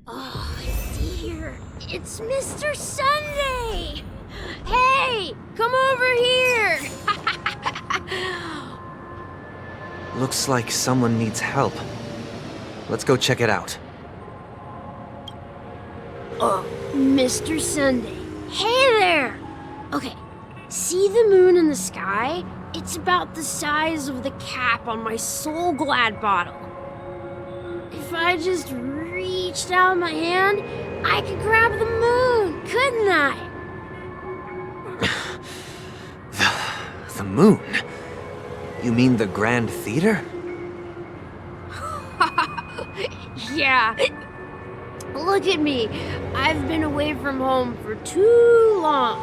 Oh, dear. It's Mr. Sunday! Hey, come over here! Looks like someone needs help. Let's go check it out. Oh, Mr. Sunday. Hey there! Okay, see the moon in the sky? It's about the size of the cap on my SoulGlad bottle. If I just reached out my hand, I could grab the moon, couldn't I? The moon? You mean the Grand Theater? Yeah. Look at me. I've been away from home for too long.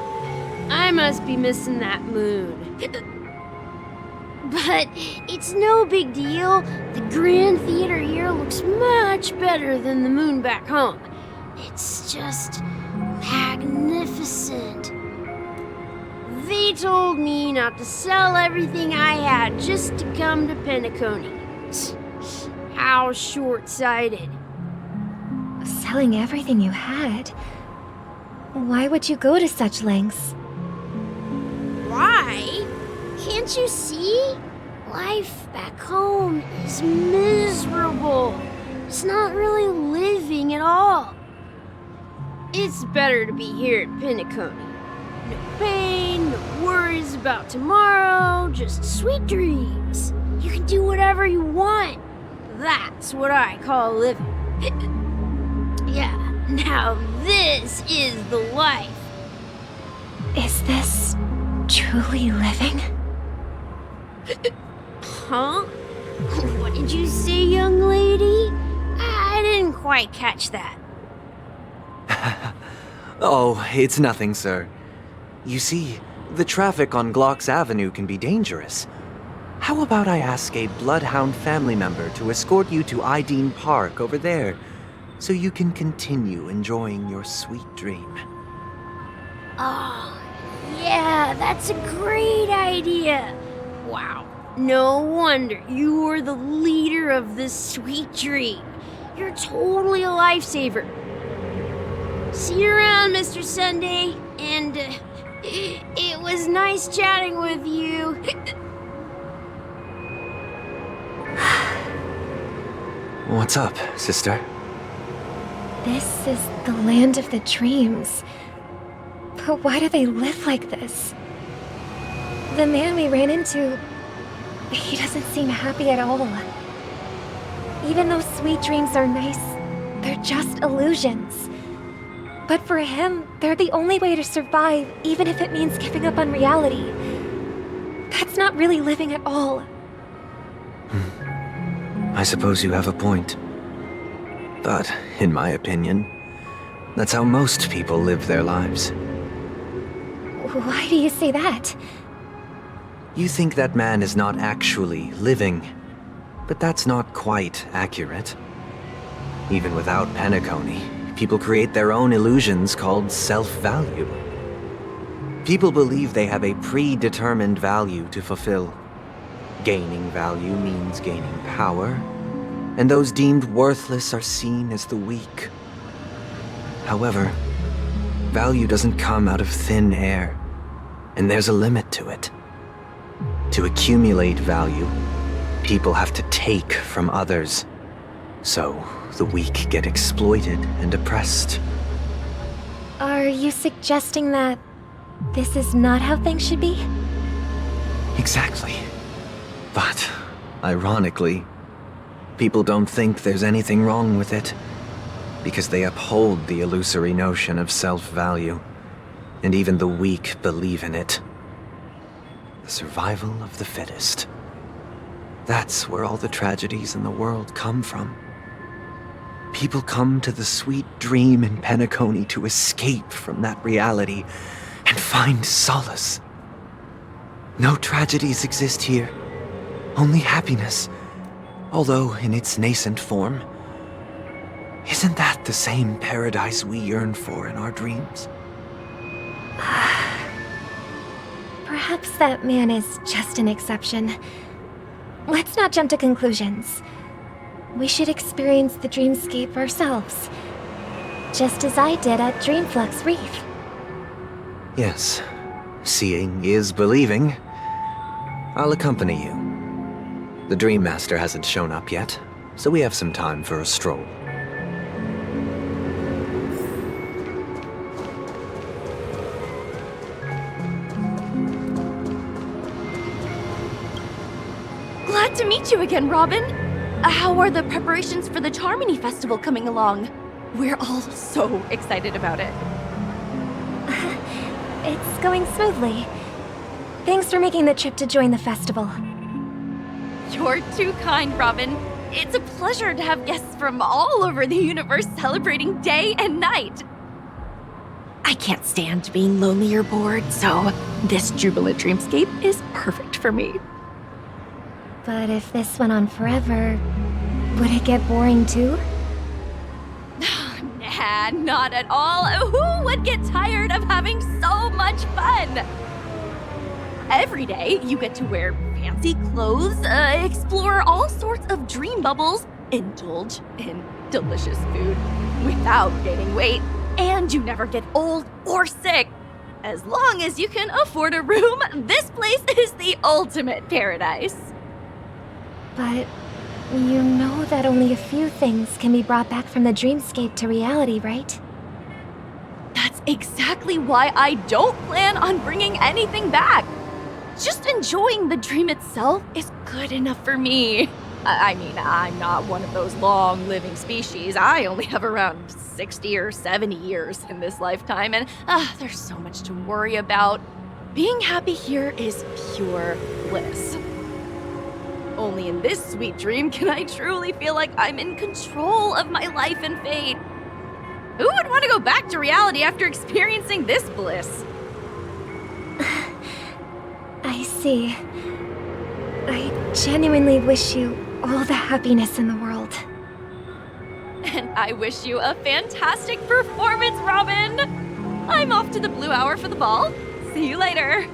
I must be missing that moon. But it's no big deal. The Grand Theater here looks much better than the moon back home. It's just magnificent. They told me not to sell everything I had just to come to Penacony. How short-sighted. Selling everything you had? Why would you go to such lengths? Why? Can't you see? Life back home is miserable. It's not really living at all. It's better to be here at Penacony. No pain, no worries about tomorrow, just sweet dreams. You can do whatever you want. That's what I call living. Yeah, now this is the life. Is this truly living? Huh? What did you say, young lady? I didn't quite catch that. Oh, it's nothing, sir. You see, the traffic on Glock's Avenue can be dangerous. How about I ask a Bloodhound family member to escort you to Ideen Park over there, so you can continue enjoying your sweet dream? Oh, yeah, that's a great idea. Wow, no wonder you were the leader of this sweet dream. You're totally a lifesaver. See you around, Mr. Sunday, and it was nice chatting with you. What's up, sister? This is the land of the dreams. But why do they live like this? The man we ran into, he doesn't seem happy at all. Even though sweet dreams are nice, they're just illusions. But for him, they're the only way to survive, even if it means giving up on reality. That's not really living at all. I suppose you have a point. But, in my opinion, that's how most people live their lives. Why do you say that? You think that man is not actually living, but that's not quite accurate. Even without Penacony, people create their own illusions called self-value. People believe they have a predetermined value to fulfill. Gaining value means gaining power, and those deemed worthless are seen as the weak. However, value doesn't come out of thin air, and there's a limit to it. To accumulate value, people have to take from others. So, the weak get exploited and oppressed. Are you suggesting that this is not how things should be? Exactly. But, ironically, people don't think there's anything wrong with it, because they uphold the illusory notion of self-value, and even the weak believe in it. The survival of the fittest. That's where all the tragedies in the world come from. People come to the sweet dream in Penacony to escape from that reality and find solace. No tragedies exist here, only happiness, although in its nascent form. Isn't that the same paradise we yearn for in our dreams? Perhaps that man is just an exception. Let's not jump to conclusions. We should experience the dreamscape ourselves. just as I did at Dreamflux Reef. Yes, seeing is believing. I'll accompany you. The Dream Master hasn't shown up yet, so we have some time for a stroll. Glad to meet you again, Robin. How are the preparations for the Charmony Festival coming along? We're all so excited about it. It's going smoothly. Thanks for making the trip to join the festival. You're too kind, Robin. It's a pleasure to have guests from all over the universe celebrating day and night. I can't stand being lonely or bored, so this jubilant dreamscape is perfect for me. But if this went on forever, would it get boring too? Nah, not at all. Who would get tired of having so much fun? Every day, you get to wear fancy clothes, explore all sorts of dream bubbles, indulge in delicious food without gaining weight, and you never get old or sick. As long as you can afford a room, this place is the ultimate paradise. But you know that only a few things can be brought back from the dreamscape to reality, right? That's exactly why I don't plan on bringing anything back. Just enjoying the dream itself is good enough for me. I mean, I'm not one of those long-living species. I only have around 60 or 70 years in this lifetime, and there's so much to worry about. Being happy here is pure bliss. Only in this sweet dream can I truly feel like I'm in control of my life and fate. Who would want to go back to reality after experiencing this bliss? I see. I genuinely wish you all the happiness in the world. And I wish you a fantastic performance, Robin! I'm off to the Blue Hour for the ball. See you later.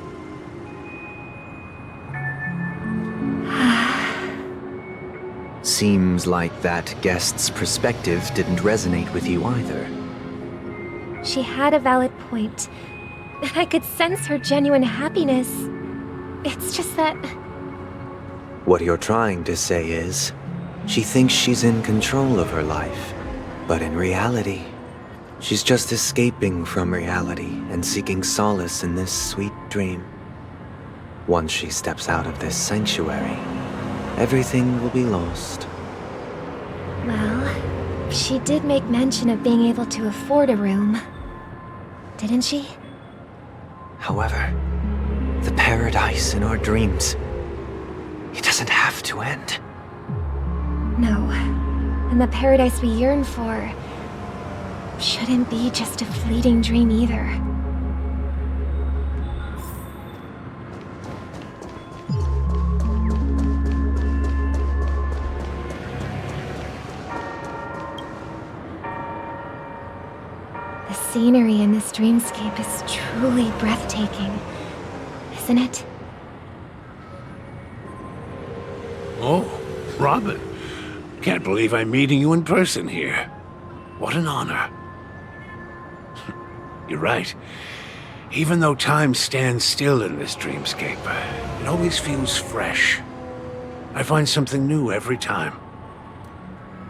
Seems like that guest's perspective didn't resonate with you either. She had a valid point. I could sense her genuine happiness. It's just that... What you're trying to say is, she thinks she's in control of her life, but in reality, she's just escaping from reality and seeking solace in this sweet dream. Once she steps out of this sanctuary, everything will be lost. Well, she did make mention of being able to afford a room. Didn't she? However, the paradise in our dreams, it doesn't have to end. No. And the paradise we yearn for shouldn't be just a fleeting dream either. The scenery in this dreamscape is truly breathtaking, isn't it? Oh, Robin. Can't believe I'm meeting you in person here. What an honor. You're right. Even though time stands still in this dreamscape, it always feels fresh. I find something new every time.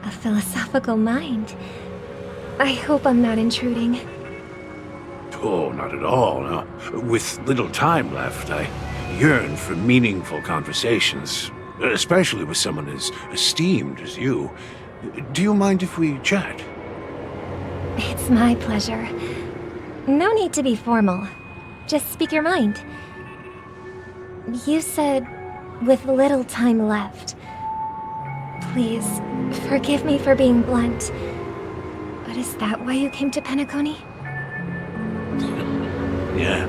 A philosophical mind. I hope I'm not intruding. Oh, not at all. No. With little time left, I yearn for meaningful conversations, especially with someone as esteemed as you. Do you mind if we chat? It's my pleasure. No need to be formal. Just speak your mind. You said, with little time left. Please, forgive me for being blunt. But is that why you came to Penacony? Yeah.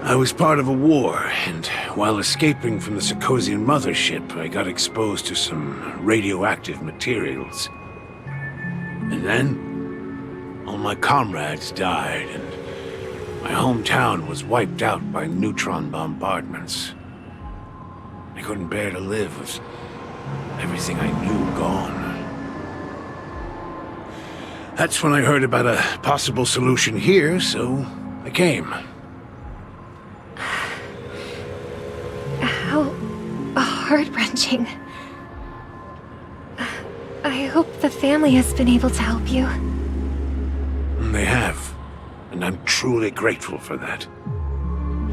I was part of a war, and while escaping from the Sarkosian mothership, I got exposed to some radioactive materials. And then, all my comrades died, and my hometown was wiped out by neutron bombardments. I couldn't bear to live with everything I knew gone. That's when I heard about a possible solution here, so I came. How heart-wrenching. I hope the family has been able to help you. They have, and I'm truly grateful for that.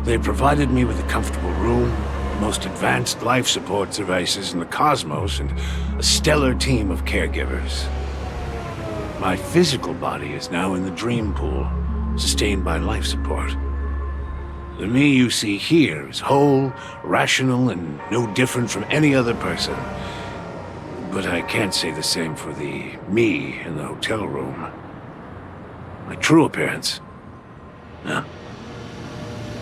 They provided me with a comfortable room, the most advanced life support devices in the cosmos, and a stellar team of caregivers. My physical body is now in the dream pool, sustained by life support. The me you see here is whole, rational, and no different from any other person. But I can't say the same for the me in the hotel room. My true appearance? No.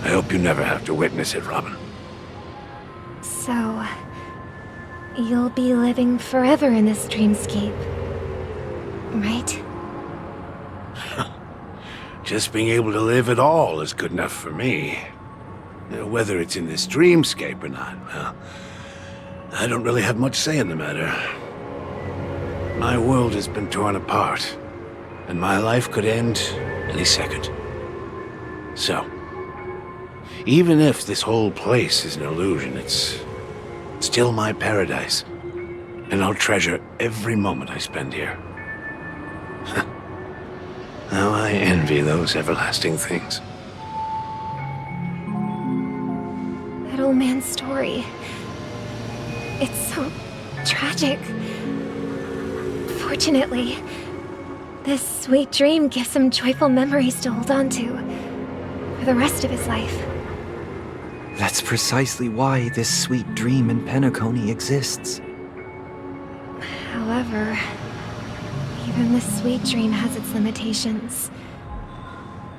I hope you never have to witness it, Robin. So, you'll be living forever in this dreamscape, right? Just being able to live at all is good enough for me. Whether it's in this dreamscape or not, well, I don't really have much say in the matter. My world has been torn apart, and my life could end any second. So, even if this whole place is an illusion, it's still my paradise, and I'll treasure every moment I spend here. How I envy those everlasting things. That old man's story. It's so tragic. Fortunately, this sweet dream gives him joyful memories to hold on to for the rest of his life. That's precisely why this sweet dream in Penacony exists. However, even this sweet dream has its limitations.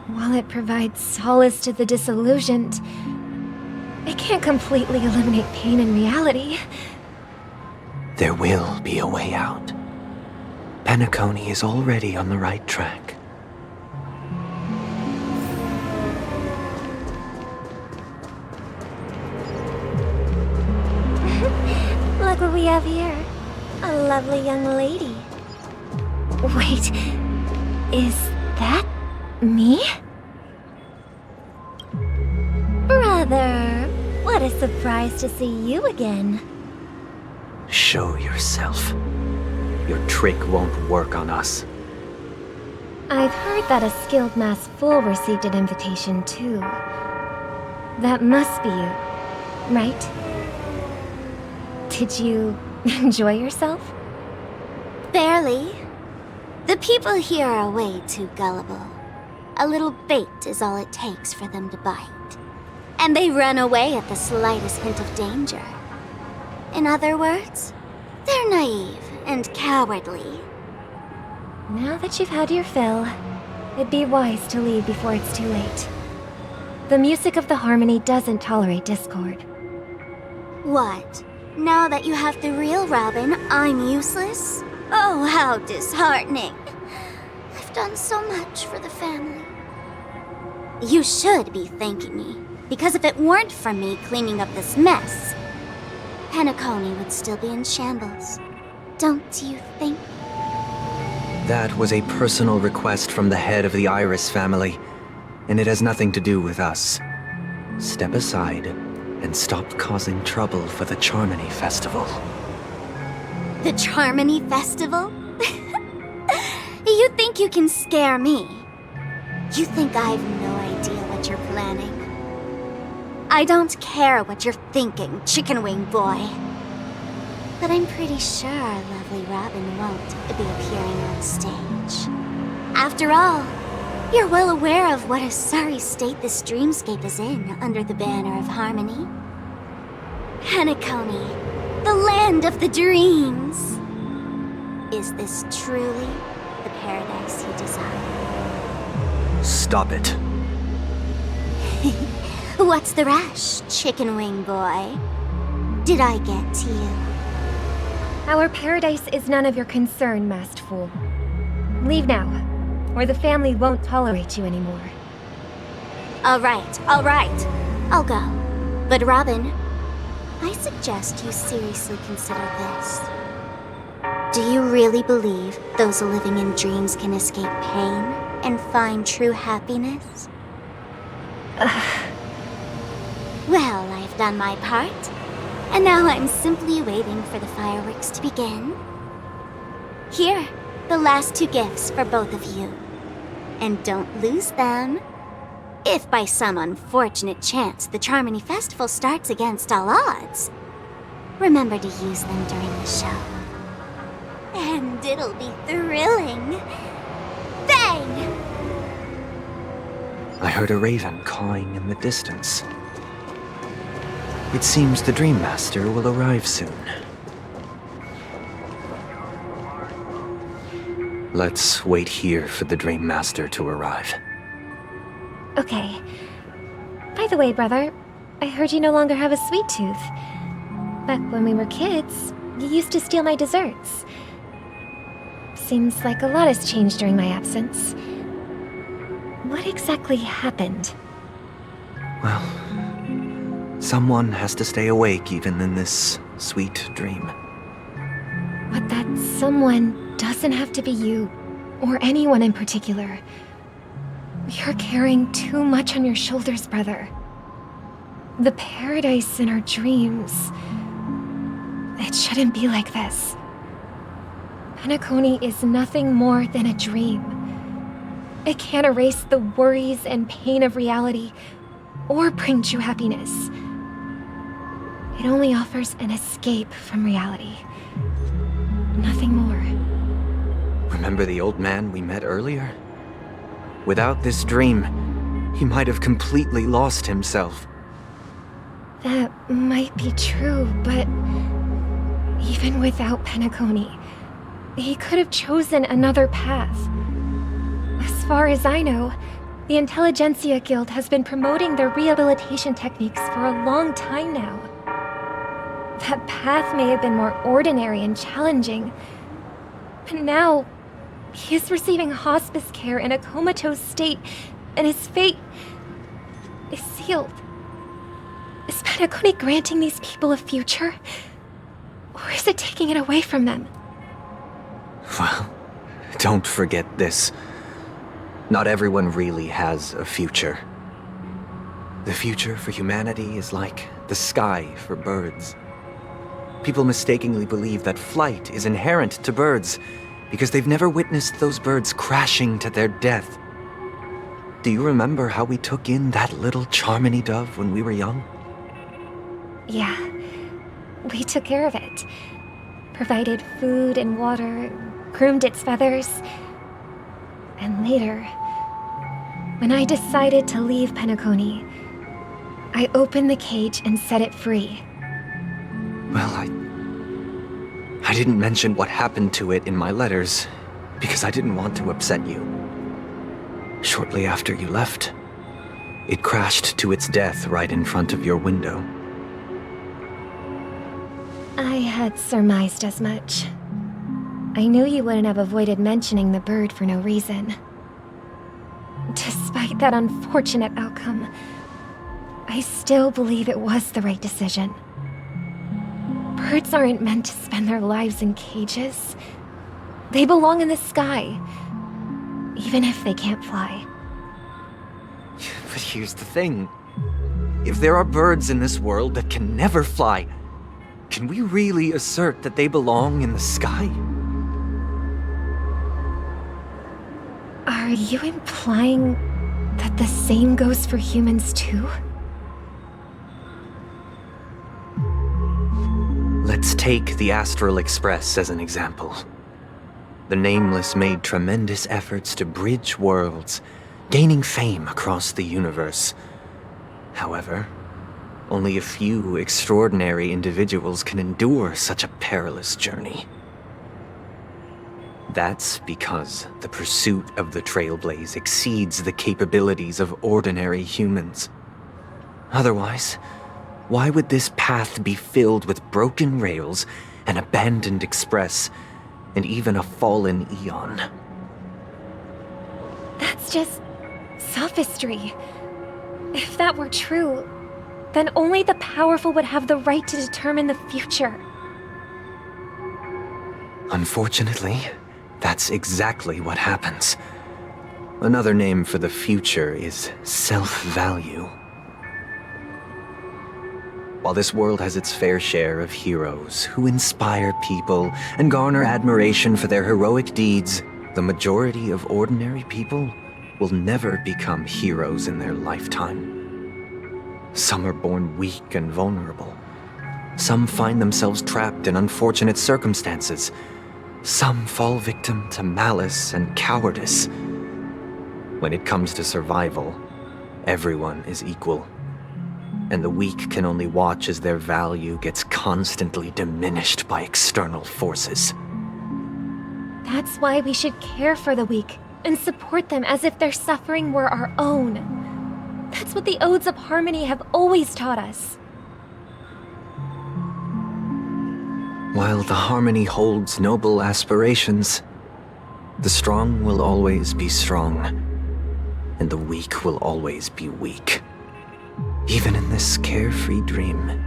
While it provides solace to the disillusioned, it can't completely eliminate pain in reality. There will be a way out. Penacony is already on the right track. Look what we have here. A lovely young lady. Wait, is that me? Brother, what a surprise to see you again. Show yourself. Your trick won't work on us. I've heard that a skilled mass fool received an invitation too. That must be you, right? Did you enjoy yourself? Barely. The people here are way too gullible. A little bait is all it takes for them to bite. And they run away at the slightest hint of danger. In other words, they're naive and cowardly. Now that you've had your fill, it'd be wise to leave before it's too late. The music of the harmony doesn't tolerate discord. What? Now that you have the real Robin, I'm useless? Oh, how disheartening. I've done so much for the family. You should be thanking me, because if it weren't for me cleaning up this mess, Penacony would still be in shambles. Don't you think? That was a personal request from the head of the Iris family, and it has nothing to do with us. Step aside and stop causing trouble for the Charmony Festival. The Charmony Festival? You think you can scare me? You think I have no idea what you're planning? I don't care what you're thinking, chicken wing boy. But I'm pretty sure our lovely Robin won't be appearing on stage. After all, you're well aware of what a sorry state this dreamscape is in under the banner of harmony. Penacony, the land of the dreams. Is this truly the paradise you desire? Stop it. What's the rush, chicken wing boy? Did I get to you? Our paradise is none of your concern, masked fool. Leave now, or the family won't tolerate you anymore. All right. I'll go. But Robin, I suggest you seriously consider this. Do you really believe those living in dreams can escape pain and find true happiness? Well, I've done my part, and now I'm simply waiting for the fireworks to begin. Here, the last 2 gifts for both of you. And don't lose them. If by some unfortunate chance the Charmony Festival starts against all odds, remember to use them during the show. And it'll be thrilling. Bang! I heard a raven cawing in the distance. It seems the Dream Master will arrive soon. Let's wait here for the Dream Master to arrive. Okay. By the way, brother, I heard you no longer have a sweet tooth. Back when we were kids, you used to steal my desserts. Seems like a lot has changed during my absence. What exactly happened? Well, someone has to stay awake even in this sweet dream. But that someone doesn't have to be you, or anyone in particular. You're carrying too much on your shoulders, brother. The paradise in our dreams. It shouldn't be like this. Penacony is nothing more than a dream. It can't erase the worries and pain of reality, or bring true happiness. It only offers an escape from reality. Nothing more. Remember the old man we met earlier? Without this dream, he might have completely lost himself. That might be true, but even without Penacony, he could have chosen another path. As far as I know, the Intelligentsia Guild has been promoting their rehabilitation techniques for a long time now. That path may have been more ordinary and challenging, but now he is receiving hospice care in a comatose state, and his fate is sealed. Is Penacony granting these people a future? Or is it taking it away from them? Well, don't forget this. Not everyone really has a future. The future for humanity is like the sky for birds. People mistakenly believe that flight is inherent to birds because they've never witnessed those birds crashing to their death. Do you remember how we took in that little Charmony dove when we were young? Yeah, we took care of it. Provided food and water, groomed its feathers. And later, when I decided to leave Penacony, I opened the cage and set it free. Well, I didn't mention what happened to it in my letters because I didn't want to upset you. Shortly after you left, it crashed to its death right in front of your window. I had surmised as much. I knew you wouldn't have avoided mentioning the bird for no reason. Despite that unfortunate outcome, I still believe it was the right decision. Birds aren't meant to spend their lives in cages. They belong in the sky, even if they can't fly. But here's the thing. If there are birds in this world that can never fly, can we really assert that they belong in the sky? Are you implying that the same goes for humans too? Let's take the Astral Express as an example. The Nameless made tremendous efforts to bridge worlds, gaining fame across the universe. However, only a few extraordinary individuals can endure such a perilous journey. That's because the pursuit of the Trailblaze exceeds the capabilities of ordinary humans. Otherwise, why would this path be filled with broken rails, an abandoned express, and even a fallen eon? That's just sophistry. If that were true, then only the powerful would have the right to determine the future. Unfortunately, that's exactly what happens. Another name for the future is self-value. While this world has its fair share of heroes who inspire people and garner admiration for their heroic deeds, the majority of ordinary people will never become heroes in their lifetime. Some are born weak and vulnerable. Some find themselves trapped in unfortunate circumstances. Some fall victim to malice and cowardice. When it comes to survival, everyone is equal. And the weak can only watch as their value gets constantly diminished by external forces. That's why we should care for the weak and support them as if their suffering were our own. That's what the Odes of Harmony have always taught us. While the Harmony holds noble aspirations, the strong will always be strong, and the weak will always be weak. Even in this carefree dream.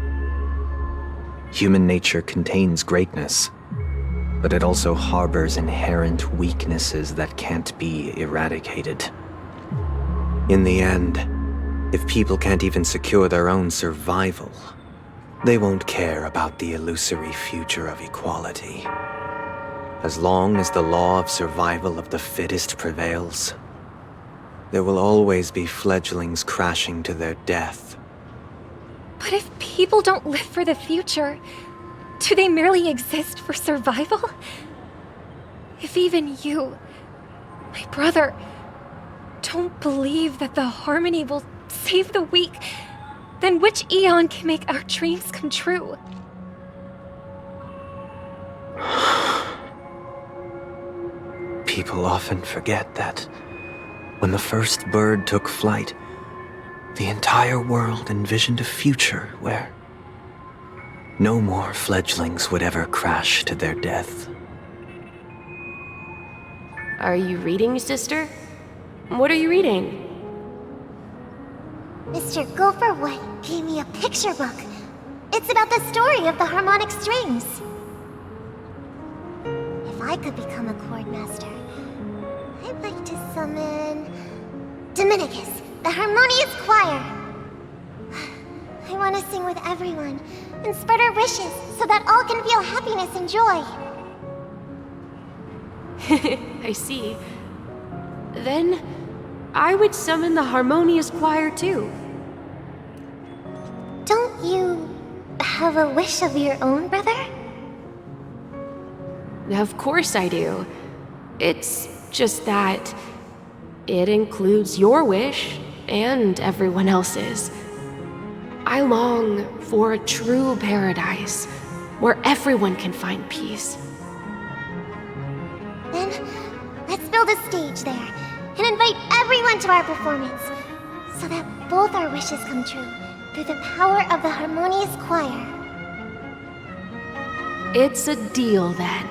Human nature contains greatness, but it also harbors inherent weaknesses that can't be eradicated. In the end, if people can't even secure their own survival, they won't care about the illusory future of equality. As long as the law of survival of the fittest prevails, there will always be fledglings crashing to their death. But if people don't live for the future, do they merely exist for survival? If even you, my brother, don't believe that the Harmony will save the weak, then which Eon can make our dreams come true? People often forget that when the first bird took flight, the entire world envisioned a future where no more fledglings would ever crash to their death. Are you reading, sister? What are you reading? Mr. Gopherwood gave me a picture book. It's about the story of the harmonic strings. If I could become a chord master, I'd like to summon Dominicus, the harmonious choir. I want to sing with everyone and spread our wishes so that all can feel happiness and joy. I see. Then, I would summon the harmonious choir too. Don't you have a wish of your own, brother? Of course I do. It's just that it includes your wish and everyone else's. I long for a true paradise where everyone can find peace. Then, let's build a stage there and invite everyone to our performance so that both our wishes come true through the power of the harmonious choir. It's a deal then.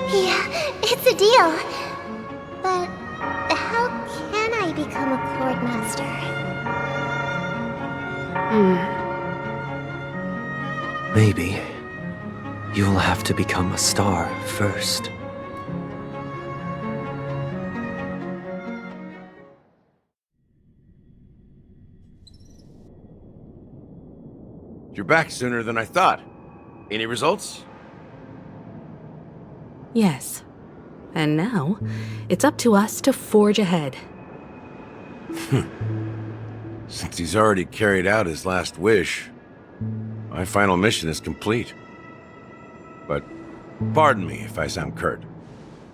Yeah, it's a deal. But how can I become a chord master? Maybe you'll have to become a star first. You're back sooner than I thought. Any results? Yes. And now, it's up to us to forge ahead. Since he's already carried out his last wish, my final mission is complete. But pardon me if I sound curt.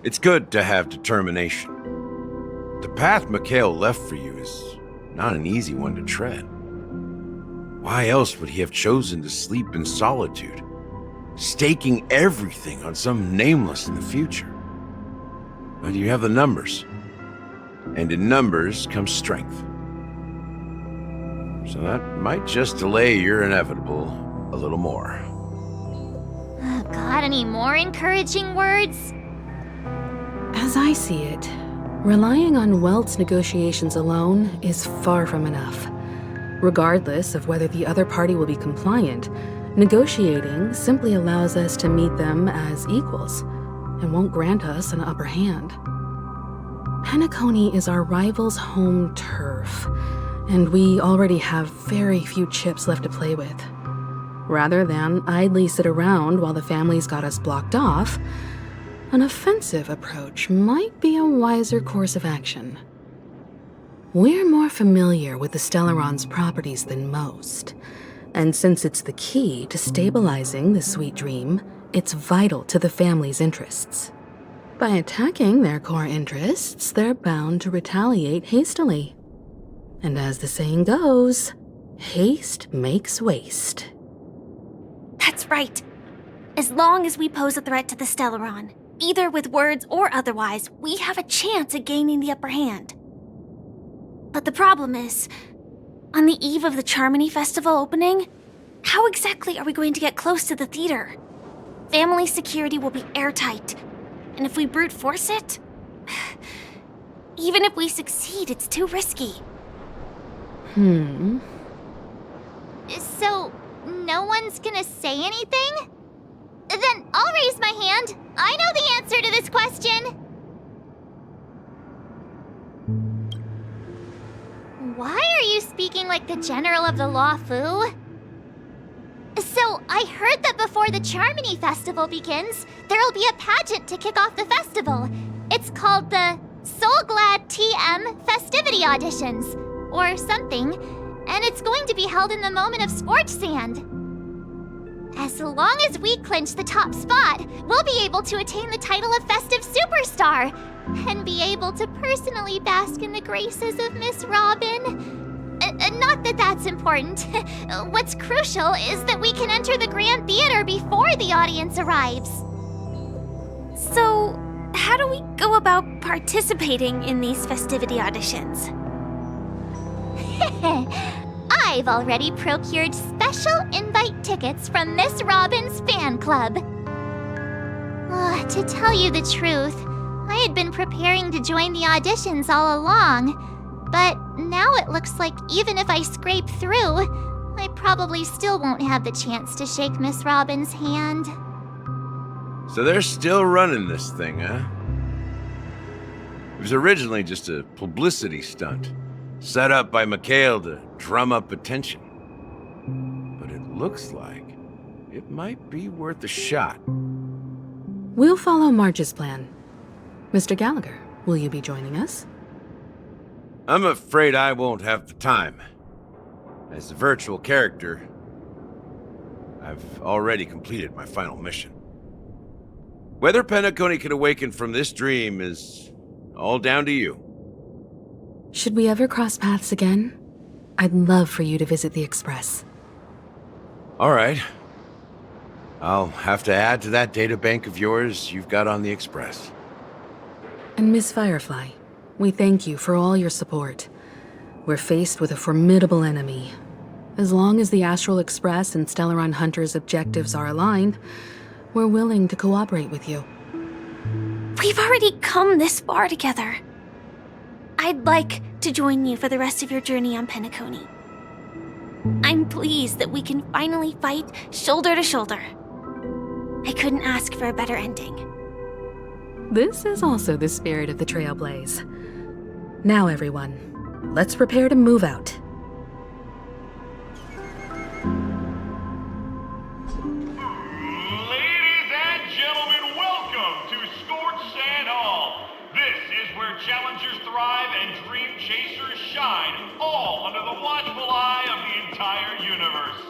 It's good to have determination. The path Mikhail left for you is not an easy one to tread. Why else would he have chosen to sleep in solitude, staking everything on some nameless in the future? But you have the numbers, and in numbers comes strength. So that might just delay your inevitable a little more. Got any more encouraging words? As I see it, relying on Welt's negotiations alone is far from enough. Regardless of whether the other party will be compliant, Negotiating simply allows us to meet them as equals and won't grant us an upper hand. Penacony is our rival's home turf, and we already have very few chips left to play with. Rather than idly sit around while the family's got us blocked off, an offensive approach might be a wiser course of action. We're more familiar with the Stellaron's properties than most, and since it's the key to stabilizing the sweet dream, it's vital to the family's interests. By attacking their core interests, they're bound to retaliate hastily. And as the saying goes, haste makes waste. That's right. As long as we pose a threat to the Stellaron, either with words or otherwise, we have a chance at gaining the upper hand. But the problem is, on the eve of the Charmony Festival opening, how exactly are we going to get close to the theater? Family security will be airtight, and if we brute force it, even if we succeed, it's too risky. So, no one's gonna say anything? Then I'll raise my hand. I know the answer to this question. Why are you speaking like the General of the Law Fu? So, I heard that before the Charmony Festival begins, there'll be a pageant to kick off the festival. It's called the SoulGlad TM Festivity Auditions, or something, and it's going to be held in the moment of scorch sand. As long as we clinch the top spot, we'll be able to attain the title of Festive Superstar, and be able to personally bask in the graces of Miss Robin. Not that that's important. What's crucial is that we can enter the Grand Theater before the audience arrives. So, how do we go about participating in these festivity auditions? I've already procured special invite tickets from Miss Robin's fan club. To tell you the truth, I had been preparing to join the auditions all along, but now it looks like even if I scrape through, I probably still won't have the chance to shake Miss Robin's hand. So they're still running this thing, huh? It was originally just a publicity stunt, set up by Mikhail to drum up attention. But it looks like it might be worth a shot. We'll follow Marge's plan. Mr. Gallagher, will you be joining us? I'm afraid I won't have the time. As a virtual character, I've already completed my final mission. Whether Penacony can awaken from this dream is all down to you. Should we ever cross paths again? I'd love for you to visit the Express. All right. I'll have to add to that databank of yours you've got on the Express. And Miss Firefly, we thank you for all your support. We're faced with a formidable enemy. As long as the Astral Express and Stellaron Hunter's objectives are aligned, we're willing to cooperate with you. We've already come this far together. I'd like to join you for the rest of your journey on Penacony. I'm pleased that we can finally fight shoulder to shoulder. I couldn't ask for a better ending. This is also the spirit of the Trailblaze. Now, everyone, let's prepare to move out. Ladies and gentlemen, welcome to Scorch Sand Hall. This is where challengers thrive and dream chasers shine, all under the watchful eye of the entire universe.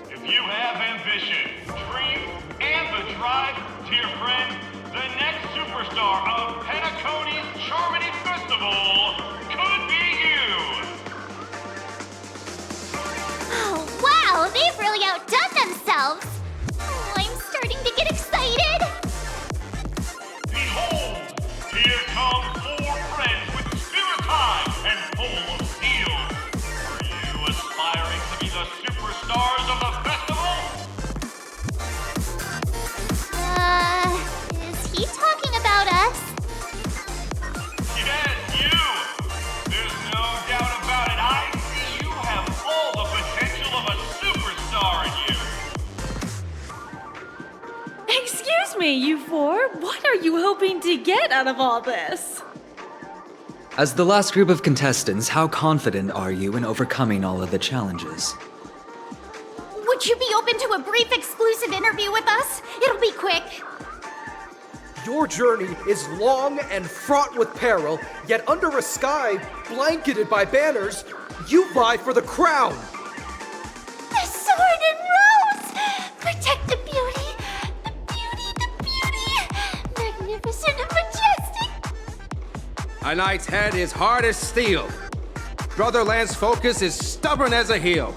If you have ambition, dream, and the drive, dear friend, the next superstar of Penacony's Charmony Festival could be you! Oh, wow, they've really outdone themselves. Oh, I'm starting to get excited. Behold, here come 4 friends with spirit high and full of steel. Are you aspiring to be the superstars of the festival? Is he talking about us? for? What are you hoping to get out of all this? As the last group of contestants, how confident are you in overcoming all of the challenges? Would you be open to a brief exclusive interview with us? It'll be quick. Your journey is long and fraught with peril, yet under a sky blanketed by banners, you vie for the crown. The sword and rose! Protect the beauty! The beauty, the beauty! Magnificent and majestic! A knight's head is hard as steel. Brotherland's focus is stubborn as a heel.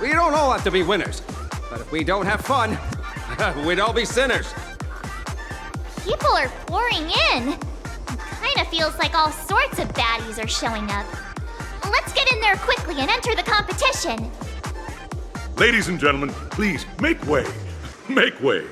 We don't all have to be winners, but if we don't have fun, we'd all be sinners. People are pouring in. Kinda feels like all sorts of baddies are showing up. Let's get in there quickly and enter the competition. Ladies and gentlemen, please make way. Make way.